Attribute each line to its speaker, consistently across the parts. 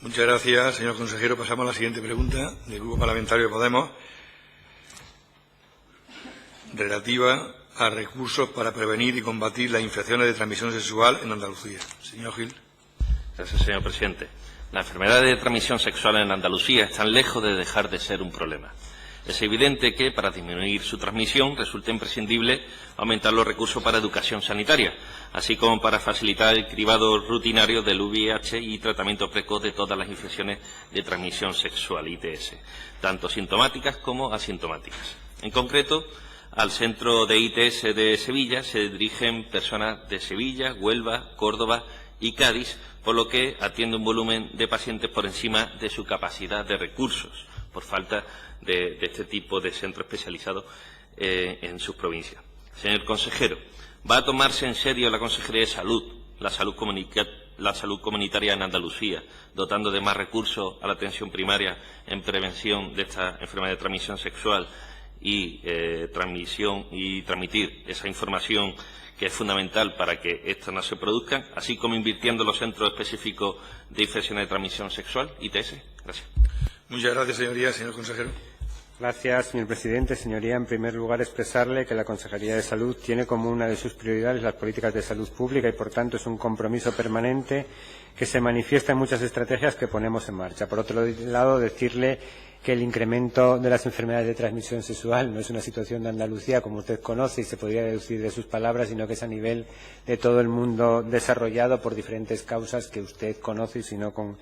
Speaker 1: Muchas gracias, señor consejero. Pasamos a la siguiente pregunta del Grupo Parlamentario de Podemos, relativa a recursos para prevenir y combatir las infecciones de transmisión sexual en Andalucía. Señor Gil.
Speaker 2: Gracias, señor presidente. Las enfermedades de transmisión sexual en Andalucía están lejos de dejar de ser un problema. Es evidente que, para disminuir su transmisión, resulta imprescindible aumentar los recursos para educación sanitaria, así como para facilitar el cribado rutinario del VIH y tratamiento precoz de todas las infecciones de transmisión sexual, ITS, tanto sintomáticas como asintomáticas. En concreto, al centro de ITS de Sevilla se dirigen personas de Sevilla, Huelva, Córdoba y Cádiz, por lo que atiende un volumen de pacientes por encima de su capacidad de recursos, por falta de este tipo de centro especializado en sus provincias. Señor consejero, ¿va a tomarse en serio la Consejería de Salud, la salud comunitaria en Andalucía, dotando de más recursos a la atención primaria en prevención de esta enfermedad de transmisión sexual y transmitir esa información que es fundamental para que esto no se produzca, así como invirtiendo en los centros específicos de infecciones de transmisión sexual, ITS? Gracias.
Speaker 1: Muchas gracias, señoría. Señor consejero.
Speaker 3: Gracias, señor presidente. Señoría, en primer lugar, expresarle que la Consejería de Salud tiene como una de sus prioridades las políticas de salud pública y, por tanto, es un compromiso permanente que se manifiesta en muchas estrategias que ponemos en marcha. Por otro lado, decirle que el incremento de las enfermedades de transmisión sexual no es una situación de Andalucía, como usted conoce, y se podría deducir de sus palabras, sino que es a nivel de todo el mundo desarrollado por diferentes causas que usted conoce, y si no, con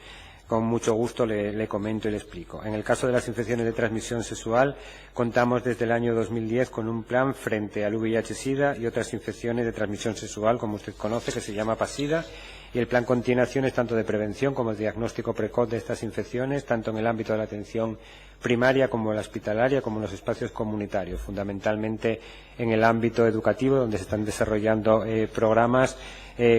Speaker 3: mucho gusto le comento y le explico. En el caso de las infecciones de transmisión sexual, contamos desde el año 2010 con un plan frente al VIH-Sida y otras infecciones de transmisión sexual, como usted conoce, que se llama PASIDA, y el plan contiene acciones tanto de prevención como de diagnóstico precoz de estas infecciones, tanto en el ámbito de la atención primaria como en la hospitalaria, como en los espacios comunitarios, fundamentalmente en el ámbito educativo, donde se están desarrollando programas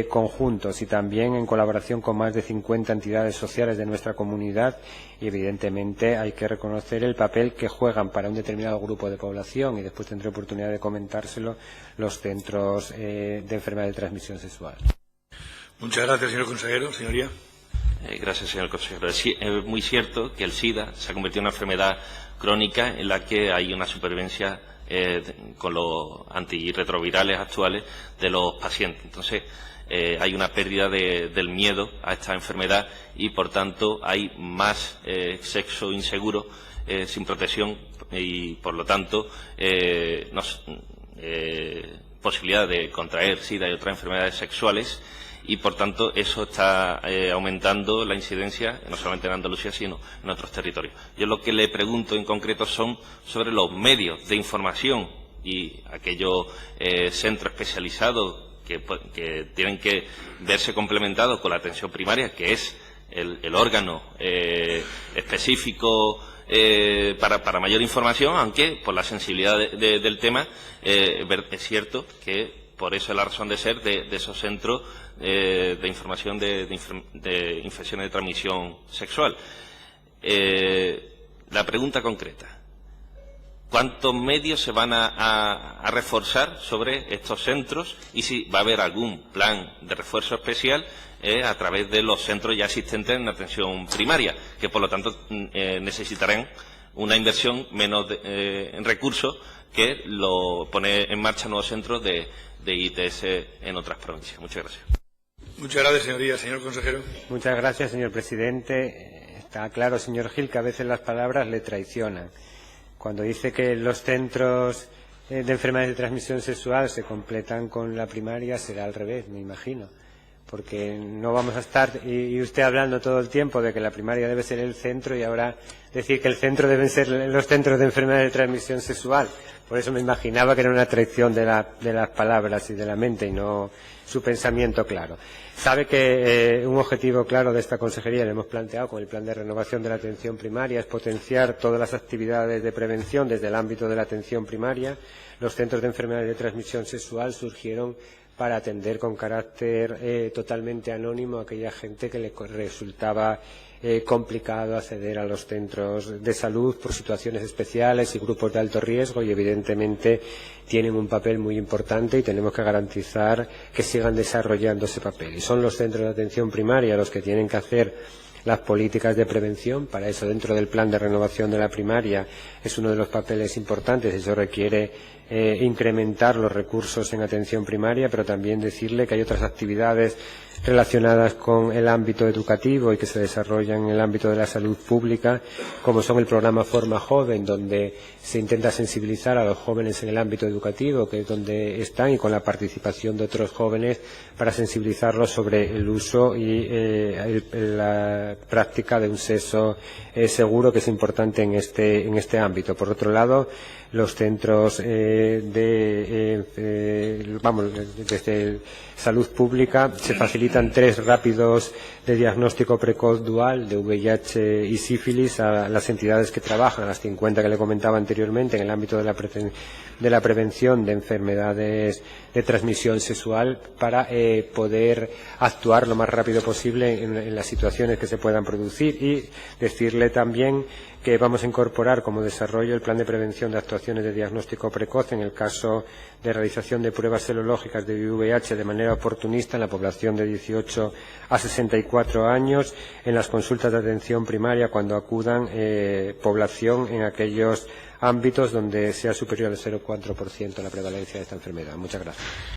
Speaker 3: conjuntos y también en colaboración con más de 50 entidades sociales de nuestra comunidad, y evidentemente hay que reconocer el papel que juegan para un determinado grupo de población, y después tendré oportunidad de comentárselo, los centros de enfermedad de transmisión sexual.
Speaker 1: Muchas gracias, señor consejero. Señoría.
Speaker 2: Gracias, señor consejero. Es muy cierto que el SIDA se ha convertido en una enfermedad crónica en la que hay una supervivencia con los antirretrovirales actuales de los pacientes. Entonces, hay una pérdida del miedo a esta enfermedad y, por tanto, hay más sexo inseguro, sin protección y, por lo tanto, posibilidad de contraer SIDA y otras enfermedades sexuales. Y, por tanto, eso está aumentando la incidencia, no solamente en Andalucía, sino en otros territorios. Yo lo que le pregunto en concreto son sobre los medios de información y aquellos centros especializados que tienen que verse complementados con la atención primaria, que es el órgano específico para mayor información, aunque por la sensibilidad del tema es cierto que por eso es la razón de ser de esos centros de información de infecciones de transmisión sexual. La pregunta concreta: ¿cuántos medios se van a reforzar sobre estos centros y si va a haber algún plan de refuerzo especial a través de los centros ya existentes en atención primaria, que por lo tanto necesitarán una inversión menos en recursos que lo pone en marcha nuevos centros de ITS en otras provincias? Muchas gracias.
Speaker 1: Muchas gracias, señoría. Señor consejero.
Speaker 3: Muchas gracias, señor presidente. Está claro, señor Gil, que a veces las palabras le traicionan. Cuando dice que los centros de enfermedades de transmisión sexual se completan con la primaria, será al revés, me imagino. Porque no vamos a estar, y usted hablando todo el tiempo de que la primaria debe ser el centro, y ahora decir que el centro deben ser los centros de enfermedades de transmisión sexual. Por eso me imaginaba que era una traición de las palabras y de la mente, y no su pensamiento claro. Sabe que un objetivo claro de esta consejería, le hemos planteado con el plan de renovación de la atención primaria, es potenciar todas las actividades de prevención desde el ámbito de la atención primaria. Los centros de enfermedades de transmisión sexual surgieron para atender con carácter totalmente anónimo a aquella gente que le resultaba complicado acceder a los centros de salud por situaciones especiales y grupos de alto riesgo, y evidentemente tienen un papel muy importante y tenemos que garantizar que sigan desarrollando ese papel. Y son los centros de atención primaria los que tienen que hacer las políticas de prevención. Para eso, dentro del plan de renovación de la primaria, es uno de los papeles importantes. Eso requiere incrementar los recursos en atención primaria, pero también decirle que hay otras actividades relacionadas con el ámbito educativo y que se desarrollan en el ámbito de la salud pública, como son el programa Forma Joven, donde se intenta sensibilizar a los jóvenes en el ámbito educativo, que es donde están, y con la participación de otros jóvenes para sensibilizarlos sobre el uso y la práctica de un sexo seguro, que es importante en este ámbito. Por otro lado, los centros desde salud pública se facilitan 3 rápidos de diagnóstico precoz dual de VIH y sífilis a las entidades que trabajan, a las 50 que le comentaba anteriormente, en el ámbito de la prevención de enfermedades de transmisión sexual, para poder actuar lo más rápido posible en las situaciones que se puedan producir. Y decirle también que vamos a incorporar como desarrollo el plan de prevención de actuaciones de diagnóstico precoz en el caso de realización de pruebas serológicas de VIH de manera oportunista en la población de 18 a 64 años, en las consultas de atención primaria cuando acudan población en aquellos ámbitos donde sea superior al 0,4% la prevalencia de esta enfermedad. Muchas gracias.